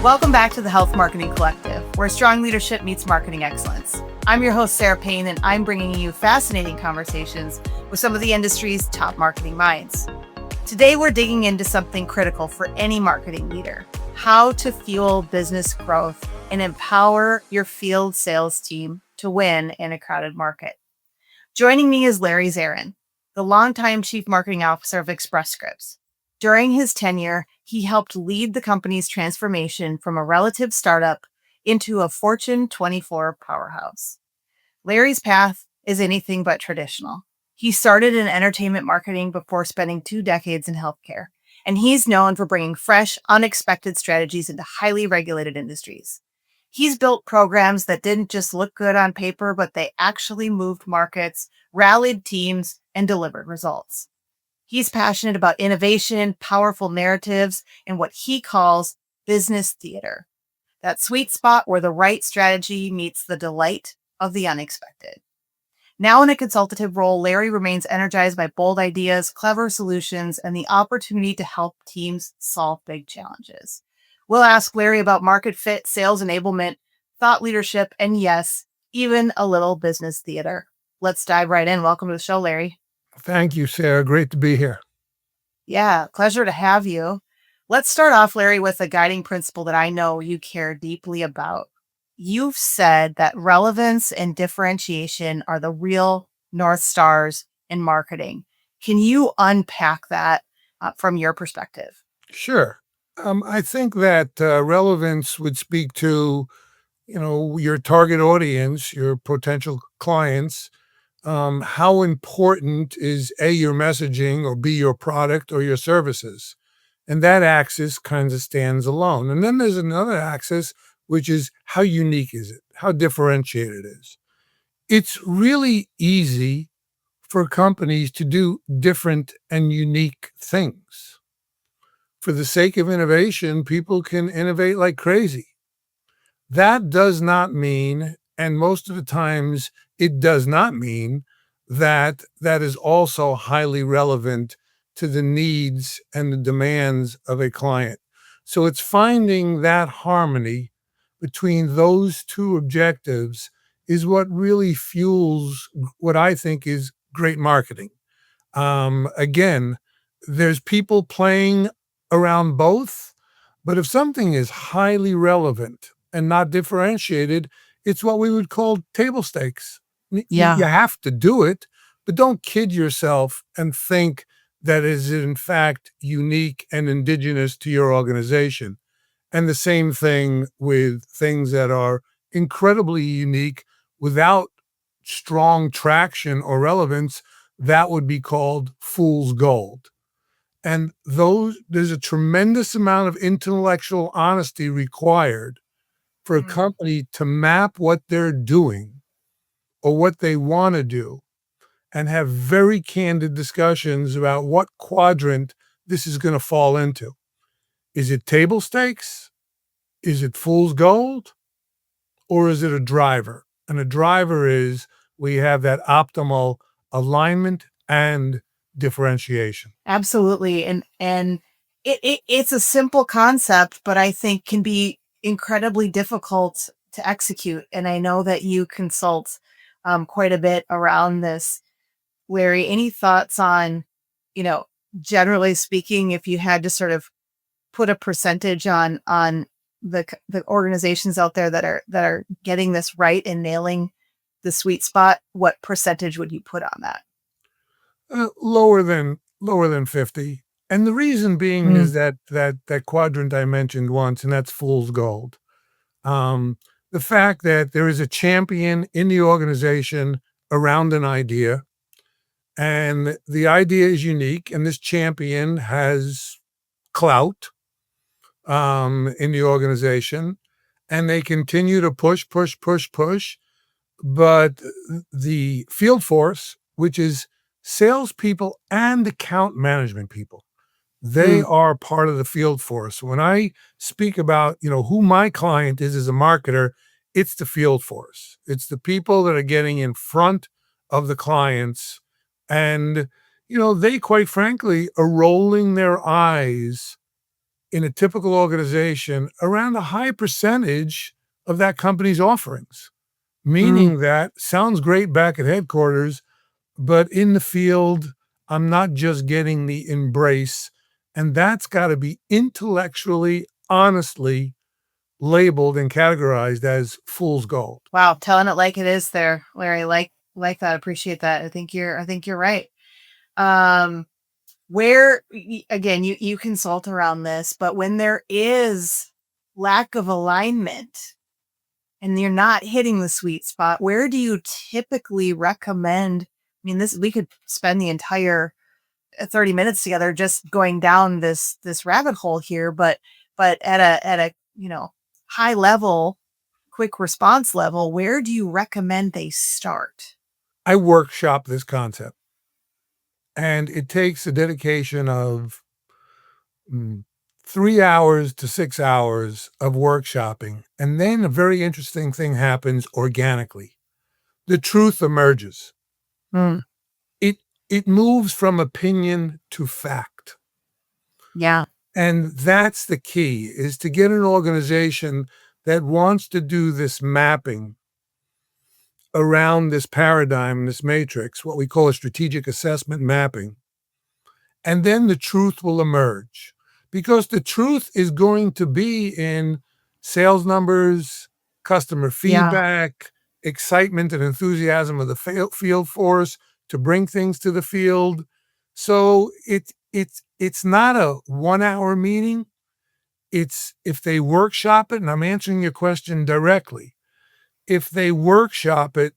Welcome back to the Health Marketing Collective, where strong leadership meets marketing excellence. I'm your host, Sara Payne, and I'm bringing you fascinating conversations with some of the industry's top marketing minds. Today, we're digging into something critical for any marketing leader: how to fuel business growth and empower your field sales team to win in a crowded market. Joining me is Larry Zarin, the longtime Chief Marketing Officer of Express Scripts. During his tenure, he helped lead the company's transformation from a relative startup into a Fortune 24 powerhouse. Larry's path is anything but traditional. He started in entertainment marketing before spending 2 decades in healthcare, and he's known for bringing fresh, unexpected strategies into highly regulated industries. He's built programs that didn't just look good on paper, but they actually moved markets, rallied teams, and delivered results. He's passionate about innovation, powerful narratives, and what he calls business theater, that sweet spot where the right strategy meets the delight of the unexpected. Now in a consultative role, Larry remains energized by bold ideas, clever solutions, and the opportunity to help teams solve big challenges. We'll ask Larry about market fit, sales enablement, thought leadership, and yes, even a little business theater. Let's dive right in. Welcome to the show, Larry. Thank you, Sarah. Great to be here. Yeah, pleasure to have you. Let's start off, Larry, with a guiding principle that I know you care deeply about. You've said that relevance and differentiation are the real North Stars in marketing. Can you unpack that from your perspective? Sure. I think that relevance would speak to, your target audience, your potential clients. How important is A, your messaging, or B, your product or your services? And that axis kind of stands alone. And then there's another axis, which is how unique is it? How differentiated it is? It's really easy for companies to do different and unique things. For the sake of innovation, people can innovate like crazy. That does not mean, and most of the times it does not mean, that that is also highly relevant to the needs and the demands of a client. So it's finding that harmony between those two objectives is what really fuels what I think is great marketing. Again, there's people playing around both, but if something is highly relevant and not differentiated, it's what we would call table stakes. You have to do it, but don't kid yourself and think that is in fact unique and indigenous to your organization. And the same thing with things that are incredibly unique without strong traction or relevance. That would be called fool's gold. And there's a tremendous amount of intellectual honesty required for a company to map what they're doing or what they want to do and have very candid discussions about what quadrant this is going to fall into. Is it table stakes? Is it fool's gold? Or is it a driver? And a driver is we have that optimal alignment and differentiation. Absolutely. And it's a simple concept, but I think can be incredibly difficult to execute. And I know that you consult quite a bit around this. Larry, any thoughts on, generally speaking, if you had to sort of put a percentage on the organizations out there that are getting this right and nailing the sweet spot, what percentage would you put on that? Lower than 50. And the reason being is that quadrant I mentioned once, and that's fool's gold. The fact that there is a champion in the organization around an idea, and the idea is unique, and this champion has clout in the organization, and they continue to push, but the field force, which is salespeople and account management people, they are part of the field force. When I speak about, who my client is as a marketer, it's the field force. It's the people that are getting in front of the clients. And, they quite frankly are rolling their eyes in a typical organization around a high percentage of that company's offerings, Mm. meaning that sounds great back at headquarters, but in the field, I'm not just getting the embrace. And that's got to be intellectually, honestly labeled and categorized as fool's gold. Wow, telling it like it is there, Larry. Like that. Appreciate that. I think you're right. Um, again, you consult around this, but when there is lack of alignment and you're not hitting the sweet spot, where do you typically recommend? I mean, this we could spend the entire 30 minutes together just going down this rabbit hole here, but at a high level, quick response level, where do you recommend they start? I workshop this concept, and it takes a dedication of 3 hours to 6 hours of workshopping. And then a very interesting thing happens organically. The truth emerges. Mm, It it moves from opinion to fact. yeah, And that's the key, is to get an organization that wants to do this mapping around this paradigm, this matrix, what we call a strategic assessment mapping. And then the truth will emerge, because the truth is going to be in sales numbers, customer yeah. feedback, excitement and enthusiasm of the field force to bring things to the field. So it's not a 1 hour meeting. It's, if they workshop it, and I'm answering your question directly, if they workshop it,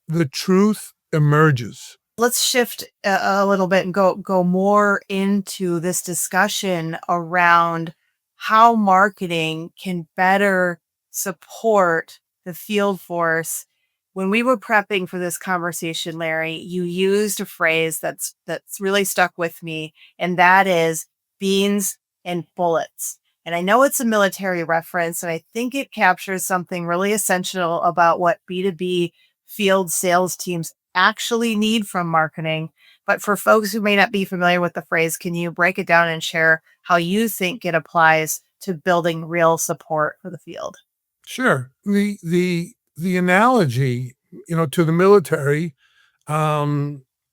the truth emerges. Let's shift a little bit and go more into this discussion around how marketing can better support the field force. When we were prepping for this conversation, Larry, you used a phrase that's really stuck with me, and that is beans and bullets. And I know it's a military reference, and I think it captures something really essential about what B2B field sales teams actually need from marketing. But for folks who may not be familiar with the phrase, can you break it down and share how you think it applies to building real support for the field? Sure. The analogy, to the military,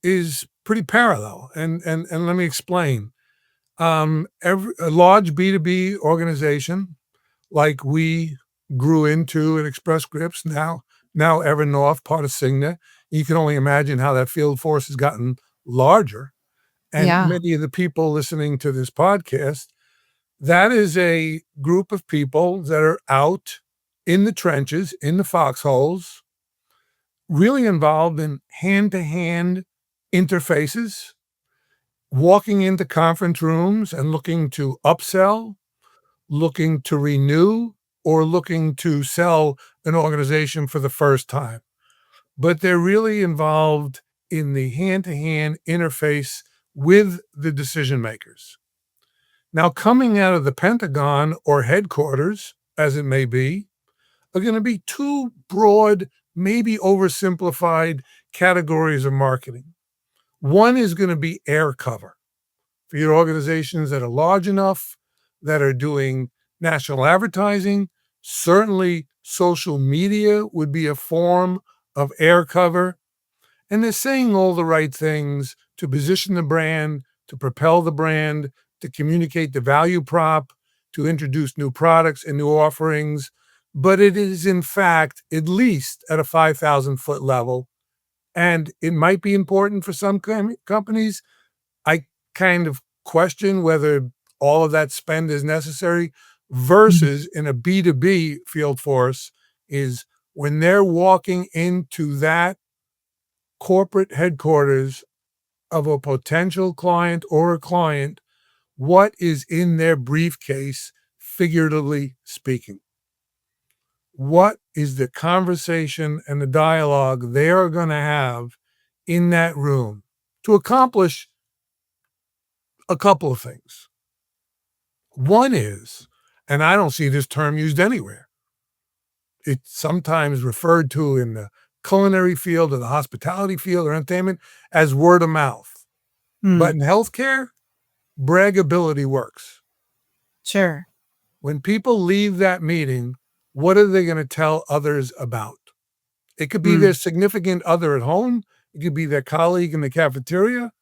is pretty parallel, and let me explain. A large B2B organization like we grew into at Express Scripts, now Evernorth, part of Cigna. You can only imagine how that field force has gotten larger. And Yeah. many of the people listening to this podcast, that is a group of people that are out in the trenches, in the foxholes, really involved in hand-to-hand interfaces, walking into conference rooms and looking to upsell, looking to renew, or looking to sell an organization for the first time. But they're really involved in the hand-to-hand interface with the decision makers. Now, coming out of the Pentagon or headquarters, as it may be, are going to be two broad, maybe oversimplified categories of marketing. One is going to be air cover for your organizations that are large enough, that are doing national advertising. Certainly, social media would be a form of air cover. And they're saying all the right things to position the brand, to propel the brand, to communicate the value prop, to introduce new products and new offerings. But it is, in fact, at least at a 5,000-foot level. And it might be important for some companies. I kind of question whether all of that spend is necessary, versus in a B2B field force is when they're walking into that corporate headquarters of a potential client or a client, what is in their briefcase, figuratively speaking? What is the conversation and the dialogue they are going to have in that room to accomplish a couple of things? One is, and I don't see this term used anywhere, it's sometimes referred to in the culinary field or the hospitality field or entertainment as word of mouth. Hmm. But in healthcare, braggability works. Sure. When people leave that meeting, what are they going to tell others about? It could be their Mm. significant other at home. It could be their colleague in the cafeteria.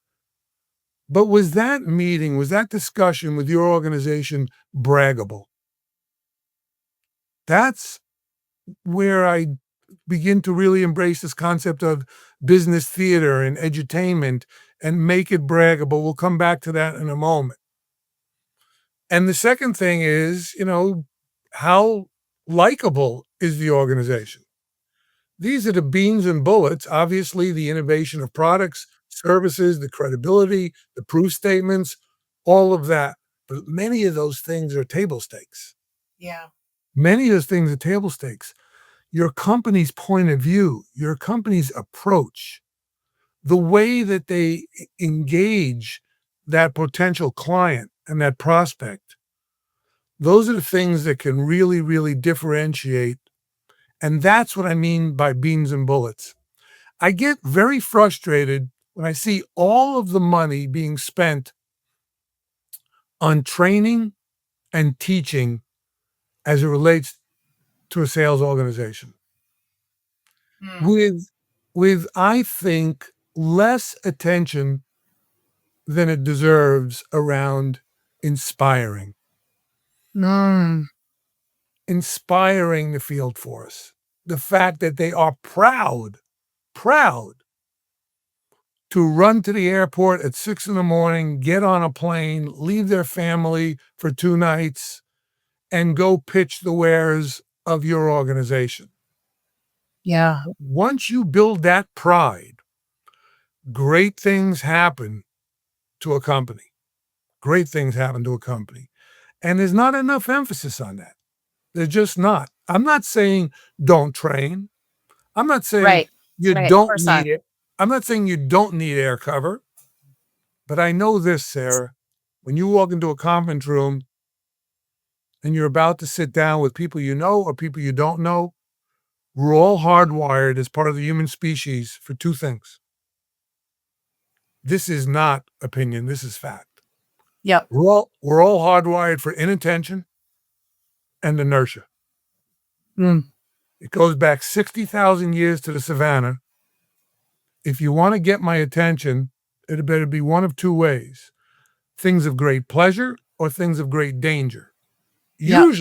But was that meeting, was that discussion with your organization braggable? That's where I begin to really embrace this concept of business theater and edutainment and make it braggable. We'll come back to that in a moment. And the second thing is, how likable is the organization? These are the beans and bullets, obviously, the innovation of products, services, the credibility, the proof statements, all of that. But many of those things are table stakes. Yeah. Many of those things are table stakes. Your company's point of view, your company's approach, the way that they engage that potential client and that prospect, those are the things that can really, really differentiate. And that's what I mean by beans and bullets. I get very frustrated when I see all of the money being spent on training and teaching as it relates to a sales organization Mm. with I think less attention than it deserves around inspiring Mm. inspiring the field force, the fact that they are proud to run to the airport at 6 in the morning, get on a plane, leave their family for 2 nights, and go pitch the wares of your organization. Yeah. Once you build that pride, great things happen to a company. Great things happen to a company. And there's not enough emphasis on that. There's just not. I'm not saying don't train. I'm not saying Right. you Right. Of don't course need not. it. I'm not saying you don't need air cover. But I know this, Sarah, when you walk into a conference room and you're about to sit down with people you know or people you don't know, we're all hardwired as part of the human species for 2 things. This is not opinion, this is fact. Yep. We're all hardwired for inattention and inertia. Mm. It goes back 60,000 years to the savannah. If you want to get my attention, it better be one of 2 ways: things of great pleasure or things of great danger. Yep.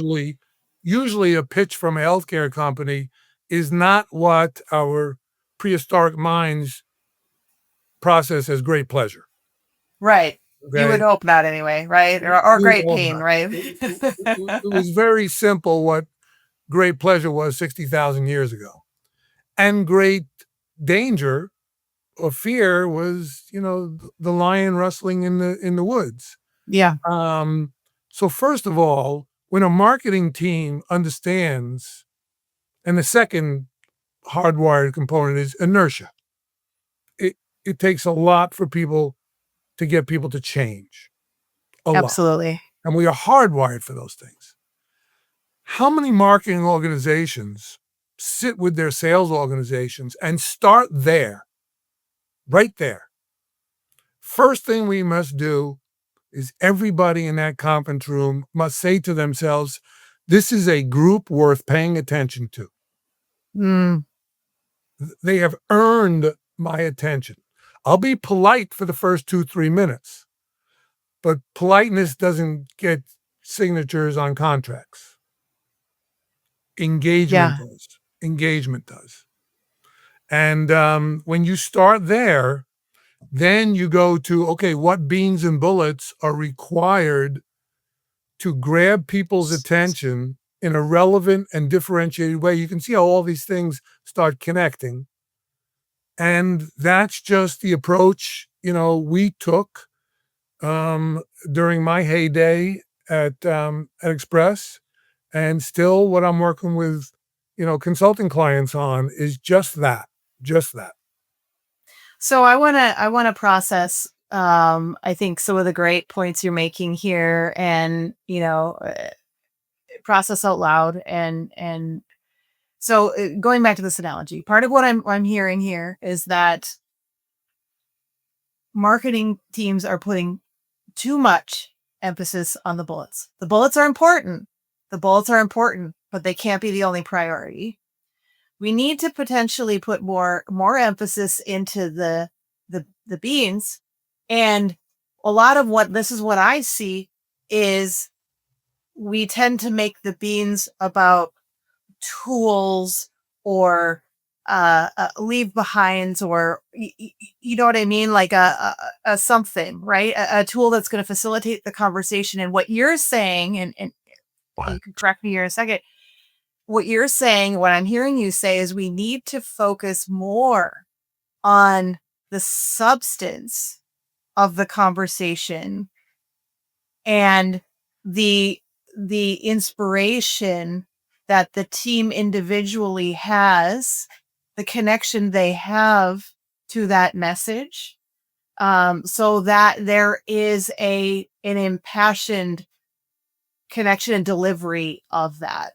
Usually a pitch from a healthcare company is not what our prehistoric minds process as great pleasure. Right. You would Okay. hope not anyway, right? Or We great all pain, not. right? It was very simple what great pleasure was 60,000 years ago. And great danger or fear was, the lion rustling in the woods. Yeah. Um, so first of all, when a marketing team understands, and the second hardwired component is inertia. It it takes a lot for people to get people to change, a lot, Absolutely. and we are hardwired for those things. How many marketing organizations sit with their sales organizations and start there, right there? First thing we must do is everybody in that conference room must say to themselves, "This is a group worth paying attention to. Mm. They have earned my attention." I'll be polite for the first 2, 3 minutes, but politeness doesn't get signatures on contracts. Engagement Yeah. does. Engagement does. And when you start there, then you go to, okay, what beans and bullets are required to grab people's attention in a relevant and differentiated way? You can see how all these things start connecting. And that's just the approach, we took during my heyday at Express, and still what I'm working with, consulting clients on is just that, just that. So I want to process I think some of the great points you're making here and, process out loud and so going back to this analogy, part of what I'm hearing here is that marketing teams are putting too much emphasis on the bullets. The bullets are important. The bullets are important, but they can't be the only priority. We need to potentially put more emphasis into the beans. And a lot of what I see is we tend to make the beans about tools or leave behinds, or you know what I mean, like a something, right? A tool that's going to facilitate the conversation. And what you're saying, and you can correct me here in a second, what you're saying, what I'm hearing you say, is we need to focus more on the substance of the conversation and the inspiration that the team individually has, the connection they have to that message, so that there is an impassioned connection and delivery of that.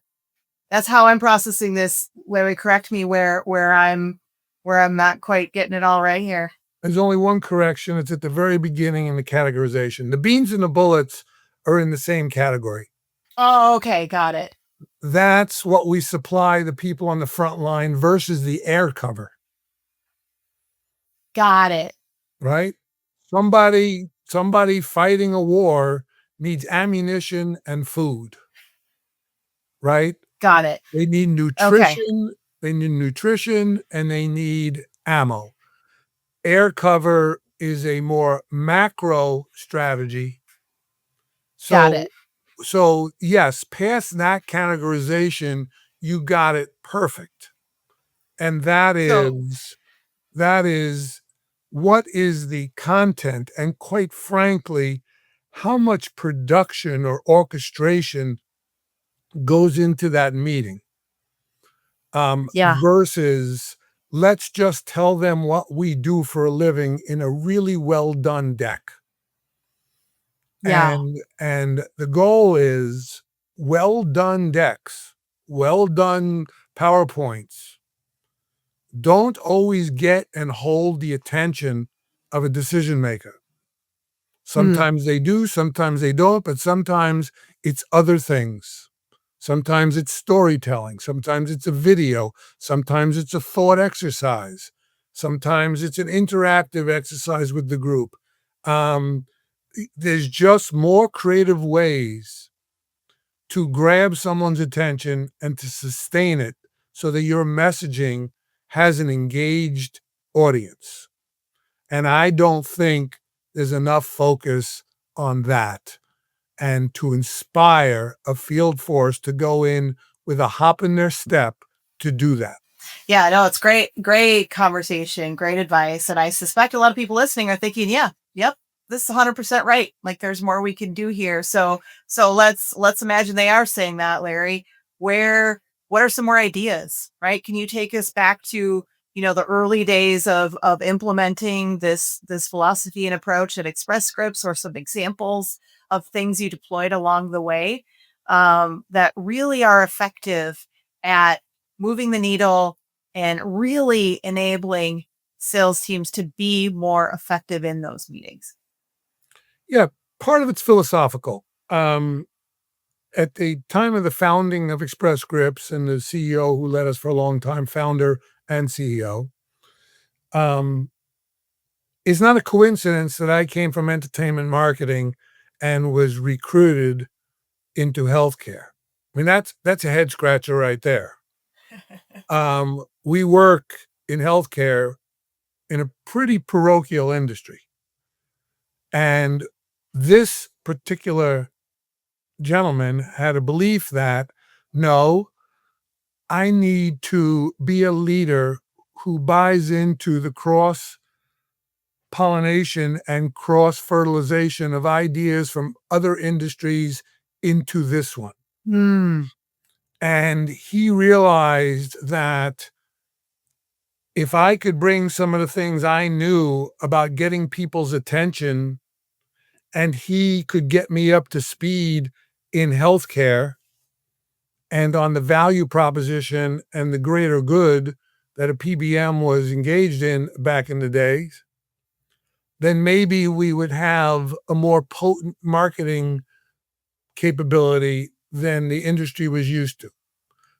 That's how I'm processing this. Larry, correct me where I'm not quite getting it all right here. There's only one correction. It's at the very beginning in the categorization. The beans and the bullets are in the same category. Oh, okay. Got it. That's what we supply the people on the front line versus the air cover. Got it. Right? Somebody fighting a war needs ammunition and food. Right? Got it. They need nutrition. Okay. They need nutrition and they need ammo. Air cover is a more macro strategy. Got it. So yes, past that categorization, you got it perfect. And that is what is the content, and quite frankly, how much production or orchestration goes into that meeting. Versus let's just tell them what we do for a living in a really well done deck. Yeah. And the goal is well done decks, well done PowerPoints don't always get and hold the attention of a decision maker. Sometimes they do, sometimes they don't, but sometimes it's other things. Sometimes it's storytelling, sometimes it's a video, sometimes it's a thought exercise, sometimes it's an interactive exercise with the group. There's just more creative ways to grab someone's attention and to sustain it so that your messaging has an engaged audience. And I don't think there's enough focus on that and to inspire a field force to go in with a hop in their step to do that. Yeah, no, it's great conversation, great advice. And I suspect a lot of people listening are thinking, yeah, yep, this is 100% right. Like there's more we can do here. So let's imagine they are saying that, Larry. What are some more ideas, right? Can you take us back to, the early days of implementing this philosophy and approach at Express Scripts, or some examples of things you deployed along the way that really are effective at moving the needle and really enabling sales teams to be more effective in those meetings? Yeah, part of it's philosophical. At the time of the founding of Express Scripts, and the CEO who led us for a long time, founder and CEO, it's not a coincidence that I came from entertainment marketing and was recruited into healthcare. I mean, that's a head scratcher right there. We work in healthcare in a pretty parochial industry. And this particular gentleman had a belief that, no, I need to be a leader who buys into the cross pollination and cross fertilization of ideas from other industries into this one. And he realized that if I could bring some of the things I knew about getting people's attention, and he could get me up to speed in healthcare and on the value proposition and the greater good that a PBM was engaged in back in the days, then maybe we would have a more potent marketing capability than the industry was used to.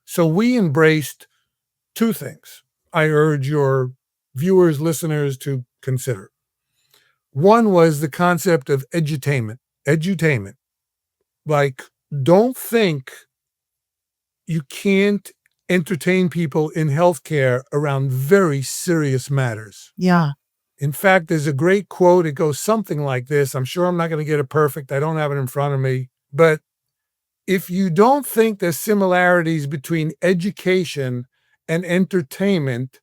So we embraced two things I urge your viewers, listeners to consider. One was the concept of edutainment. Edutainment. Like, don't think you can't entertain people in healthcare around very serious matters. Yeah. In fact, there's a great quote. It goes something like this. I'm sure I'm not going to get it perfect. I don't have it in front of me. But if you don't think there's similarities between education and entertainment,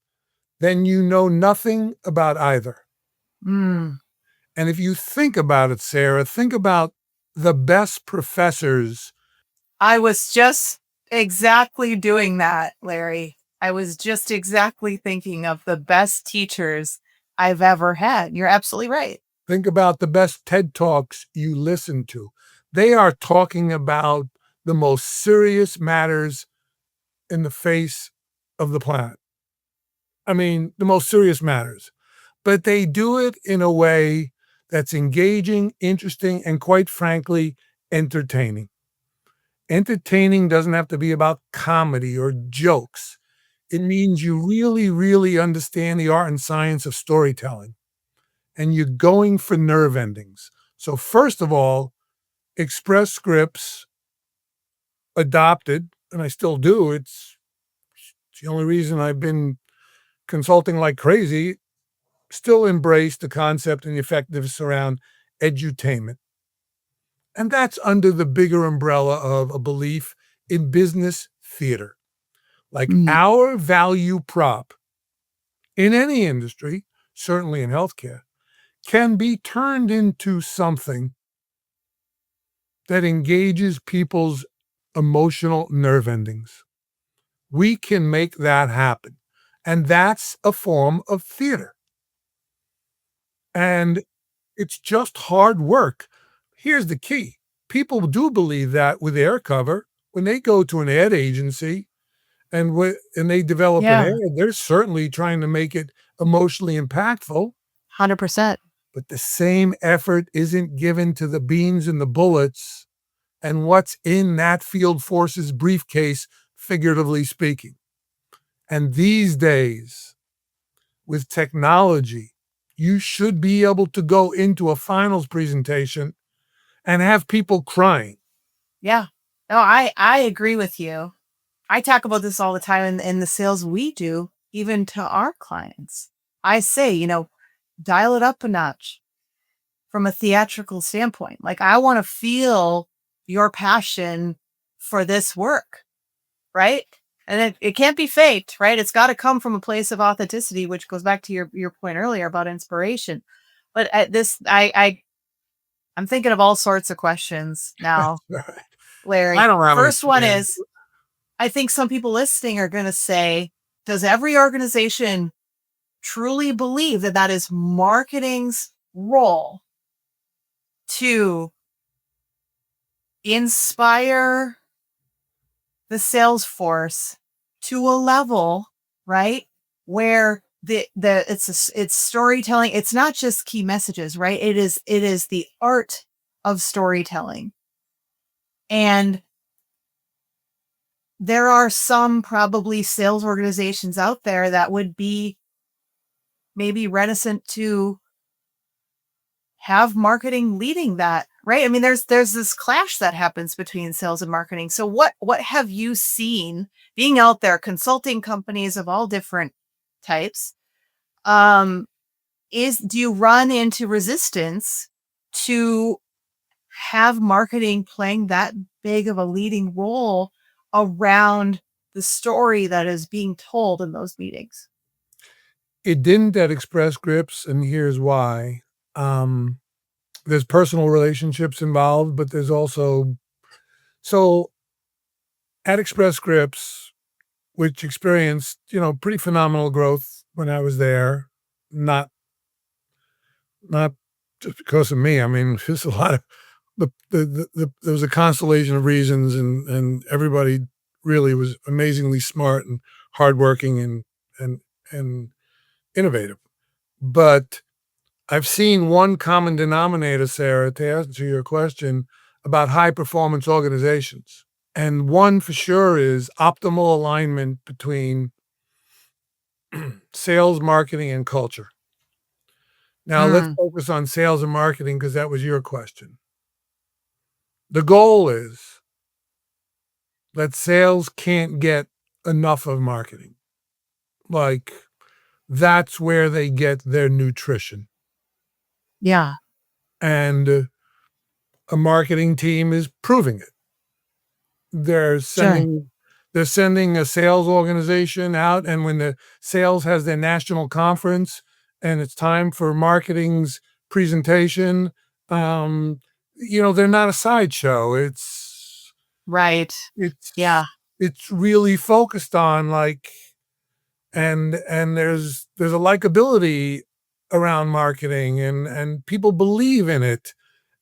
then you know nothing about either. Mm. And if you think about it, Sara, think about the best professors. I was just exactly doing that, Larry. I was just exactly thinking of the best teachers I've ever had. You're absolutely right. Think about the best TED Talks you listen to. They are talking about the most serious matters in the face of the planet. I mean, the most serious matters. But they do it in a way that's engaging, interesting, and quite frankly, entertaining. Entertaining doesn't have to be about comedy or jokes. It means you really, really understand the art and science of storytelling, and you're going for nerve endings. So, first of all, Express Scripts adopted, and I still do. It's the only reason I've been consulting like crazy, still embrace the concept and the effectiveness around edutainment. And that's under the bigger umbrella of a belief in business theater. Like Mm. our value prop in any industry, certainly in healthcare, can be turned into something that engages people's emotional nerve endings. We can make that happen. And that's a form of theater. And it's just hard work. Here's the key. People do believe that with air cover. When they go to an ad agency and they develop an Yeah. ad, they're certainly trying to make it emotionally impactful. 100%. But the same effort isn't given to the beans and the bullets and what's in that field force's briefcase, figuratively speaking. And these days, with technology, you should be able to go into a finals presentation and have people crying. Yeah. No, I agree with you. I talk about this all the time in the sales we do, even to our clients. I say, dial it up a notch from a theatrical standpoint. Like, I want to feel your passion for this work, right? And it can't be faked, right? It's got to come from a place of authenticity, which goes back to your point earlier about inspiration. But at this, I'm thinking of all sorts of questions now, Larry. I don't have any First one plans. is, I think some people listening are going to say, does every organization truly believe that that is marketing's role to inspire the sales force to a level, right, where it's storytelling. It's not just key messages, right? It is the art of storytelling. And there are some probably sales organizations out there that would be maybe reticent to have marketing leading that, right? I mean, there's this clash that happens between sales and marketing. So what have you seen being out there consulting companies of all different types? Do you run into resistance to have marketing playing that big of a leading role around the story that is being told in those meetings? It didn't at Express Scripts, and here's why. There's personal relationships involved, but there's also so at Express Scripts, which experienced, pretty phenomenal growth when I was there, not just because of me. I mean, there's a lot of there was a constellation of reasons, and everybody really was amazingly smart and hardworking and and innovative. But I've seen one common denominator, Sarah, to answer your question about high performance organizations. And one for sure is optimal alignment between sales, marketing, and culture. Now let's Mm, focus on sales and marketing because that was your question. The goal is that sales can't get enough of marketing. Like, that's where they get their nutrition. yeah, And a marketing team is proving it. They're sure. sending they're sending a sales organization out, and when the sales has their national conference and it's time for marketing's presentation, um, they're not a sideshow. Right. Yeah, It's it's really focused on, like, and there's a likability around marketing, and people believe in it.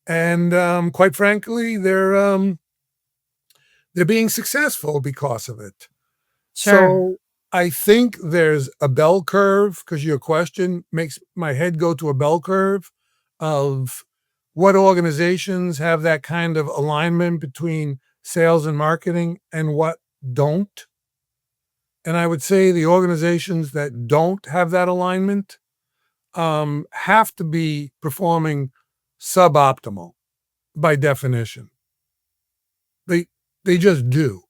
And quite frankly, they're being successful because of it. sure. So I think there's a bell curve, because your question makes my head go to a bell curve of what organizations have that kind of alignment between sales and marketing and what don't. And I would say the organizations that don't have that alignment have to be performing suboptimal by definition. They they just do.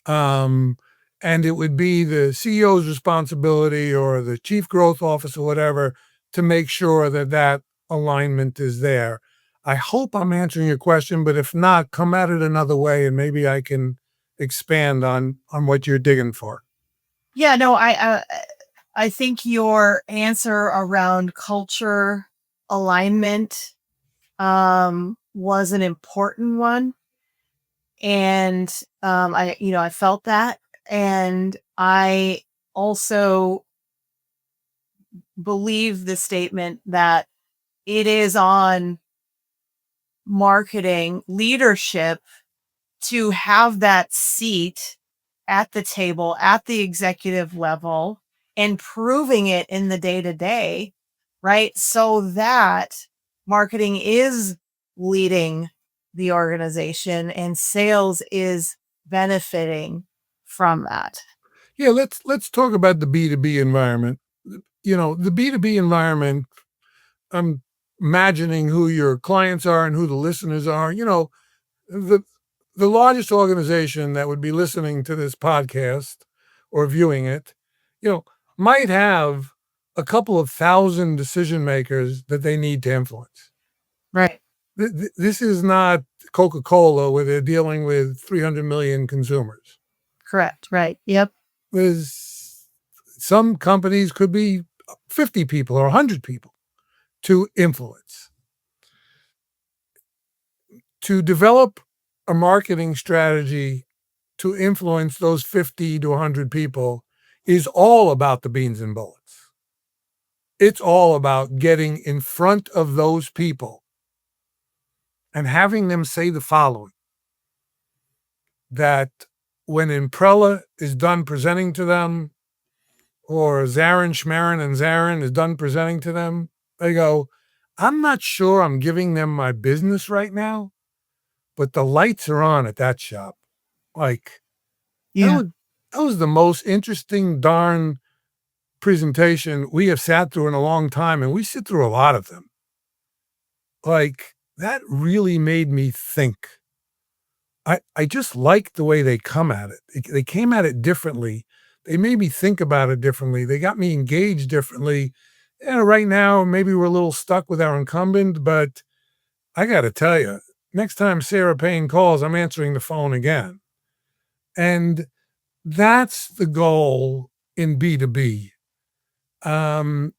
Um, and it would be the CEO's responsibility or the chief growth officer, whatever, to make sure that that alignment is there. I hope I'm answering your question, but if not, come at it another way and maybe I can expand on what you're digging for. Yeah, no, I think your answer around culture alignment was an important one. And I felt that. And I also believe the statement that it is on marketing leadership to have that seat at the table at the executive level and proving it in the day to day, right? So that marketing is leading the organization and sales is benefiting from that. Yeah, let's talk about the B2B environment. The B2B environment, I'm imagining who your clients are and who the listeners are. The the largest organization that would be listening to this podcast or viewing it, you know, might have a couple of thousand decision makers that they need to influence. Right. This is not Coca-Cola where they're dealing with 300 million consumers. Correct. Right. Yep. There's some companies could be 50 people or 100 people to influence. To develop a marketing strategy to influence those 50 to 100 people is all about the beans and bullets. It's all about getting in front of those people and having them say the following: that when Imprella is done presenting to them, or Zarin, Schmarin, and Zarin is done presenting to them, they go, I'm not sure I'm giving them my business right now, but the lights are on at that shop. Like, that Yeah. was, that was the most interesting darn presentation we have sat through in a long time, and we sit through a lot of them. Like, that really made me think. I just liked the way they come at it. They came at it differently. They made me think about it differently. They got me engaged differently. Right now, maybe we're a little stuck with our incumbent, but I got to tell you, next time Sara Payne calls, I'm answering the phone again. And that's the goal in B2B. And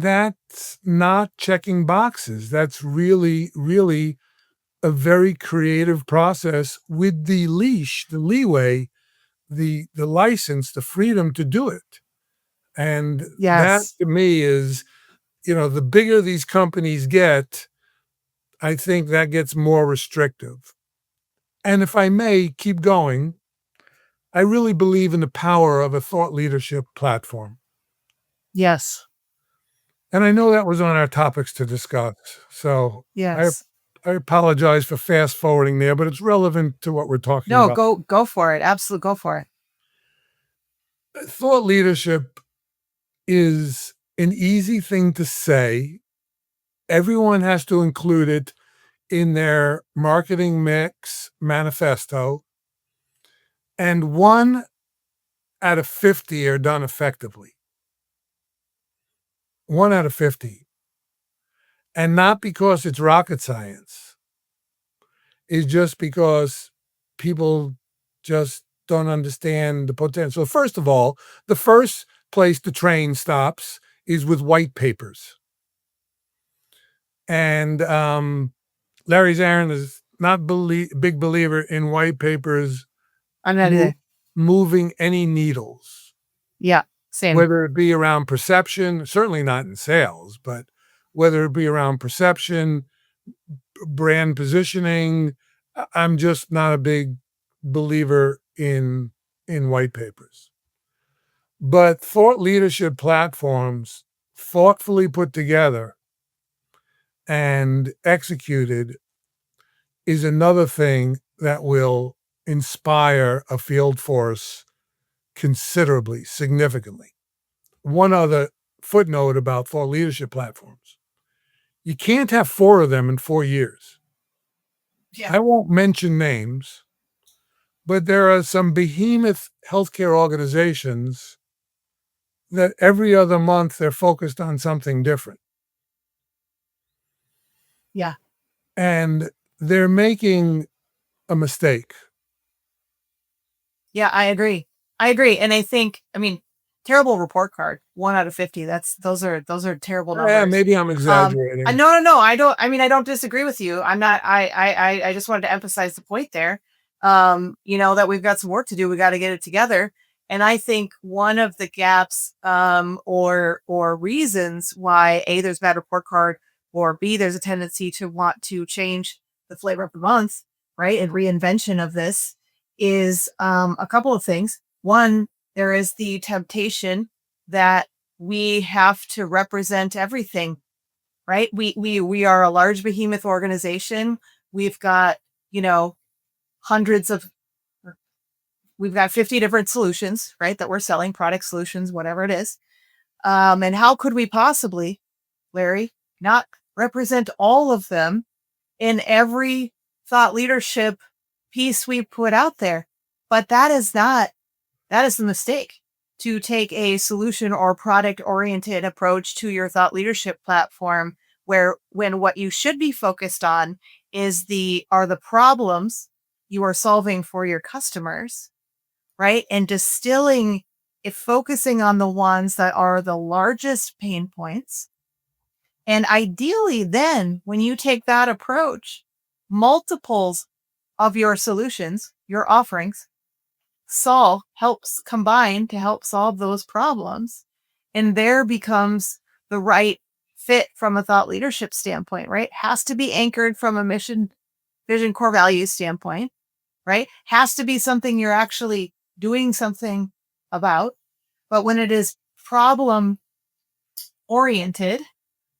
that's not checking boxes. That's really, really a very creative process with the leash, the leeway, the license, the freedom to do it. And that Yes. to me is, the bigger these companies get, I think that gets more restrictive. And if I may keep going, I really believe in the power of a thought leadership platform. Yes. And I know that was on our topics to discuss. So I Yes. I apologize for fast forwarding there, but it's relevant to what we're talking No, about. go for it. Absolutely go for it. Thought leadership is an easy thing to say. Everyone has to include it in their marketing mix manifesto, and 1 out of 50 are done effectively. 1 out of 50. And not because it's rocket science. It's just because people just don't understand the potential. First of all, the first place the train stops is with white papers. And Larry Zarin is not big believer in white papers I'm not mo- either. moving any needles, Yeah, same. whether it be around perception, certainly not in sales, but whether it be around perception, brand positioning. I'm just not a big believer in white papers. But thought leadership platforms thoughtfully put together and executed is another thing that will inspire a field force considerably, significantly. One other footnote about thought leadership platforms. You can't have 4 of them in 4 years. Yeah. I won't mention names, but there are some behemoth healthcare organizations that every other month they're focused on something different. Yeah. And they're making a mistake. Yeah, I agree. I agree. And I think, I mean, terrible report card, 1 out of 50. Those are terrible Yeah, numbers. maybe I'm I exaggerating. no, I mean, I don't disagree with you. I'm not I just wanted to emphasize the point there. That we've got some work to do. We got to get it together. And I think one of the gaps or reasons why A, there's bad report card, or B, there's a tendency to want to change the flavor of the month, right? And reinvention of this is a couple of things. One, there is the temptation that we have to represent everything, right? We are a large behemoth organization. We've got, you know, hundreds of we've got 50 different solutions, right? That we're selling, product solutions, whatever it is. And how could we possibly, Larry, not represent all of them in every thought leadership piece we put out there? But that is the mistake, to take a solution or product oriented approach to your thought leadership platform, where when what you should be focused on are the problems you are solving for your customers, right? And distilling it, focusing on the ones that are the largest pain points. And ideally, then when you take that approach, multiples of your solutions, your offerings, helps combine to help solve those problems. And there becomes the right fit from a thought leadership standpoint, right? Has to be anchored from a mission, vision, core values standpoint, right? Has to be something you're actually doing something about. But when it is problem oriented,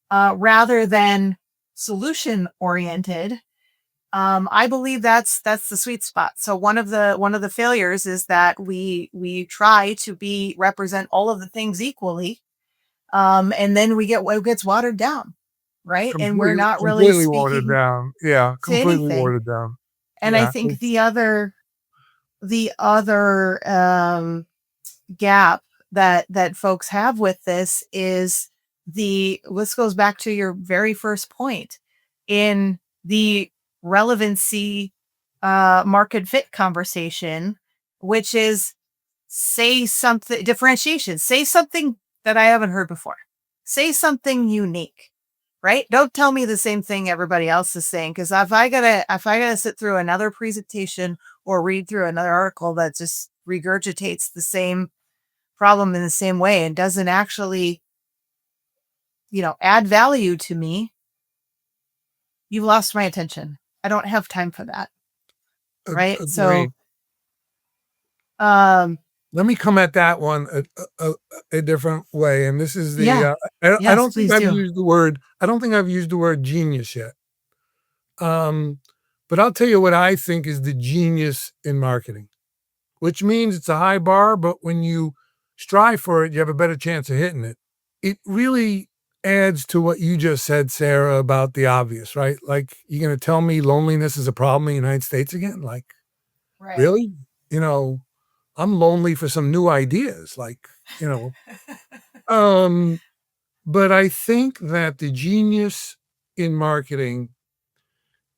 rather than solution oriented, I believe that's the sweet spot. So one of the failures is that we try to be represent all of the things equally, and then it gets watered down, right? And we're not really Completely watered speaking down. Yeah, to completely anything. watered down. And I Yeah. think the other gap that folks have with this is this goes back to your very first point in the relevancy market fit conversation, which is say something differentiation, say something that I haven't heard before, say something unique, right? Don't tell me the same thing everybody else is saying, because if I gotta sit through another presentation or read through another article that just regurgitates the same problem in the same way and doesn't actually, add value to me, you've lost my attention. I don't have time for that. Right. So, Agreed. um, Let me come at that one a different way. And this is Yeah. I Yes, don't think please I've do. used the word, I don't think I've used the word genius yet. But I'll tell you what I think is the genius in marketing, which means it's a high bar, but when you strive for it, you have a better chance of hitting it. It really adds to what you just said, Sarah, about the obvious, right? Like, you're going to tell me loneliness is a problem in the United States again? Like, Right. really? You know, I'm lonely for some new ideas. Like, you know, but I think that the genius in marketing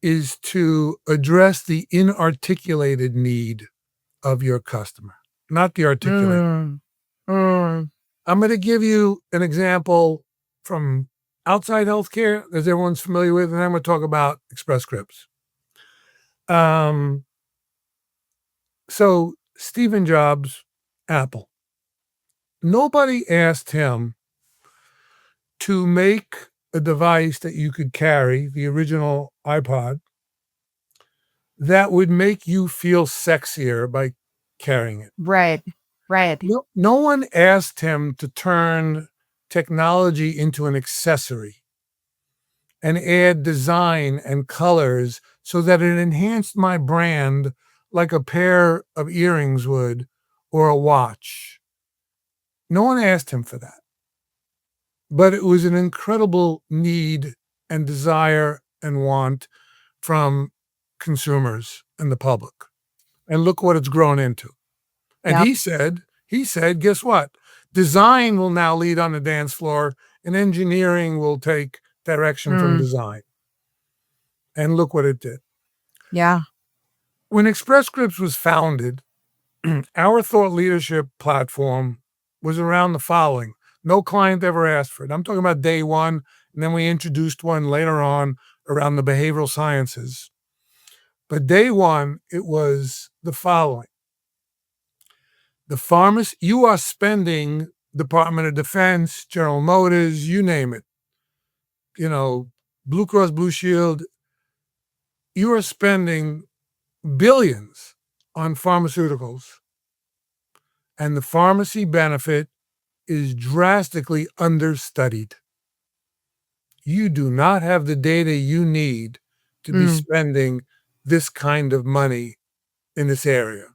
is to address the inarticulated need of your customer, not the articulated. Mm. Mm. I'm going to give you an example from outside healthcare, as everyone's familiar with, and I'm going to talk about Express Scripts. So Stephen Jobs, Apple, nobody asked him to make a device that you could carry, the original iPod, that would make you feel sexier by carrying it. Right. Right. No one asked him to turn technology into an accessory and add design and colors so that it enhanced my brand like a pair of earrings would or a watch. No one asked him for that. But it was an incredible need and desire and want from consumers and the public. And look what it's grown into. And Yep. he said, guess what? Design will now lead on the dance floor and engineering will take direction from design. And look what it did. Yeah. When Express Scripts was founded, our thought leadership platform was around the following. No client ever asked for it. I'm talking about day one, and then we introduced one later on around the behavioral sciences. But day one, it was the following. The pharmacy, you are spending Department of Defense, General Motors, you name it, Blue Cross Blue Shield, you are spending billions on pharmaceuticals, and the pharmacy benefit is drastically understudied. You do not have the data you need to be spending this kind of money in this area.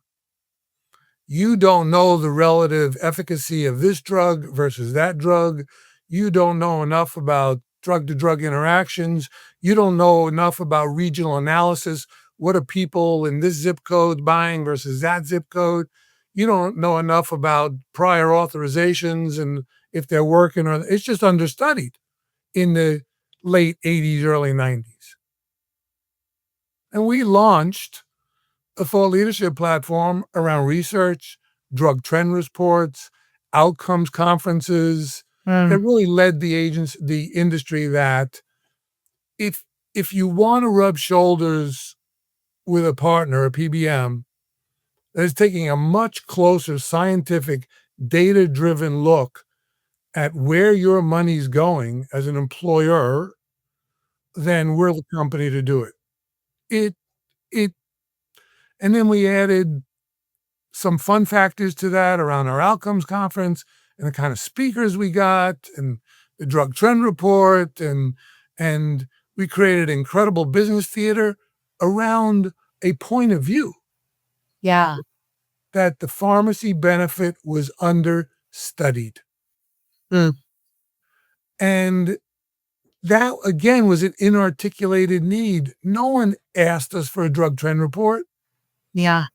You don't know the relative efficacy of this drug versus that drug. You don't know enough about drug-to-drug interactions. You don't know enough about regional analysis. What are people in this zip code buying versus that zip code? You don't know enough about prior authorizations and if they're working or it's just understudied in the late 80s, early 90s. And we launched a thought leadership platform around research, drug trend reports, outcomes conferences that really led the industry that if you want to rub shoulders with a partner, a PBM, that is taking a much closer scientific, data-driven look at where your money's going as an employer, then we're the company to do it. It it and then we added some fun factors to that around our outcomes conference and the kind of speakers we got and the drug trend report and we created incredible business theater around a point of view Yeah. that the pharmacy benefit was understudied. And that again was an inarticulated need. No one asked us for a drug trend report. Yeah.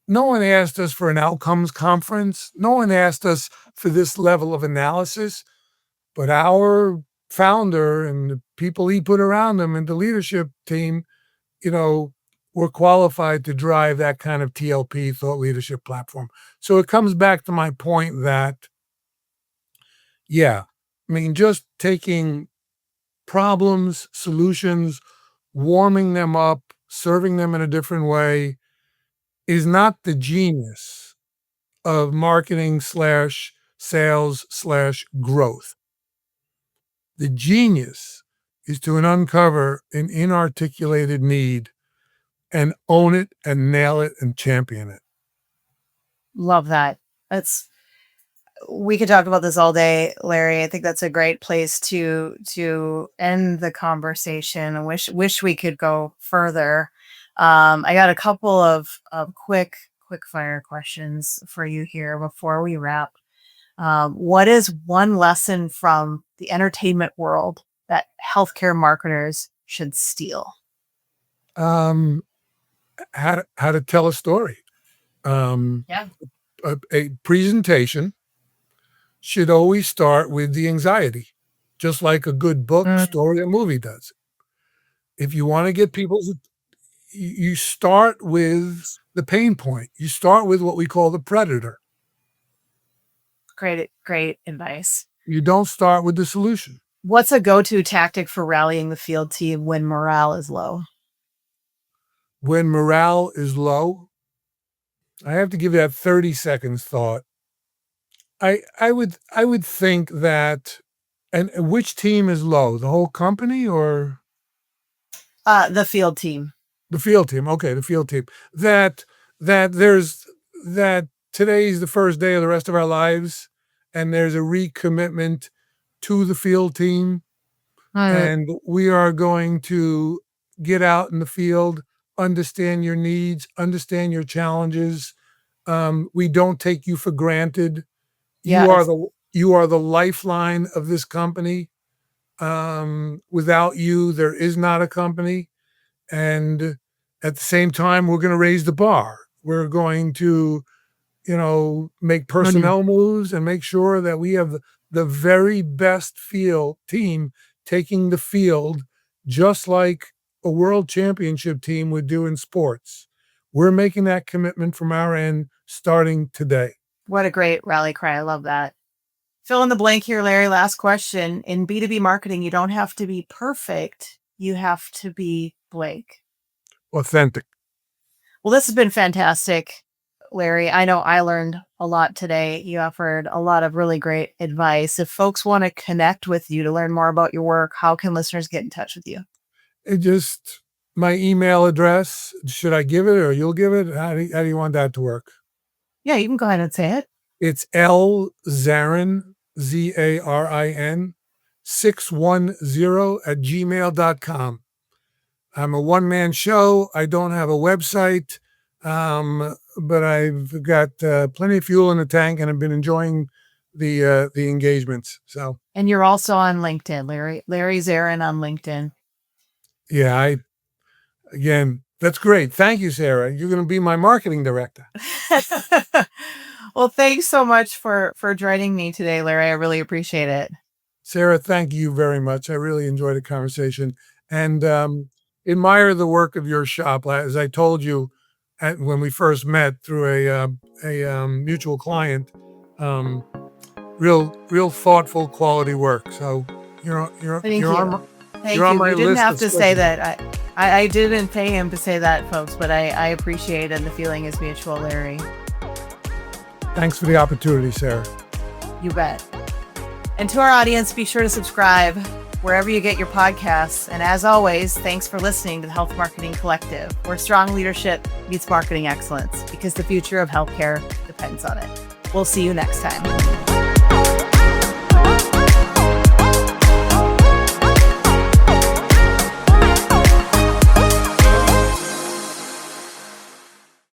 No one asked us for an outcomes conference. No one asked us for this level of analysis, but our founder and the people he put around him and the leadership team, were qualified to drive that kind of TLP, thought leadership platform. So it comes back to my point that, just taking problems, solutions, warming them up, serving them in a different way is not the genius of marketing / sales / growth. The genius is to uncover an inarticulated need and own it and nail it and champion it. Love that. That's we could talk about this all day, Larry. I think that's a great place to end the conversation. I wish we could go further. I got a couple of quick fire questions for you here before we wrap. What is one lesson from the entertainment world that healthcare marketers should steal? Um, how to tell a story. Yeah. A presentation should always start with the anxiety, just like a good book, story, or movie does. If you want to get people, you start with the pain point. You start with what we call the predator. Great advice. You don't start with the solution. What's a go-to tactic for rallying the field team when morale is low? When morale is low, I have to give that 30 seconds thought. I would think that, and which team is low? The whole company or The field team. the field team? Okay, the field team. That there's that today's the first day of the rest of our lives, and there's a recommitment to the field team, and we are going to get out in the field, understand your needs, understand your challenges. We don't take you for granted. Yeah, You are the lifeline of this company. Without you, there is not a company. And at the same time, we're going to raise the bar. We're going to, make personnel moves and make sure that we have the very best field team taking the field, just like a world championship team would do in sports. We're making that commitment from our end starting today. What a great rally cry. I love that. Fill in the blank here, Larry. Last question. In B2B marketing, you don't have to be perfect. You have to be blank. Authentic. Well, this has been fantastic, Larry. I know I learned a lot today. You offered a lot of really great advice. If folks want to connect with you to learn more about your work, how can listeners get in touch with you? My email address. Should I give it or you'll give it? How do you want that to work? Yeah, you can go ahead and say it. It's L Zarin, Zarin, 610 @gmail.com. I'm a one-man show. I don't have a website, but I've got plenty of fuel in the tank, and I've been enjoying the engagements. So, and you're also on LinkedIn, Larry Zarin on LinkedIn. Yeah, again, that's great. Thank you, Sara. You're going to be my marketing director. Well, thanks so much for joining me today, Larry. I really appreciate it. Sara, thank you very much. I really enjoyed the conversation and admire the work of your shop. As I told you when we first met through a mutual client, real thoughtful, quality work. So you're on my You didn't list have to of say that. I didn't pay him to say that, folks, but I appreciate it, and the feeling is mutual, Larry. Thanks for the opportunity, Sara. You bet. And to our audience, be sure to subscribe wherever you get your podcasts. And as always, thanks for listening to the Health Marketing Collective, where strong leadership meets marketing excellence, because the future of healthcare depends on it. We'll see you next time.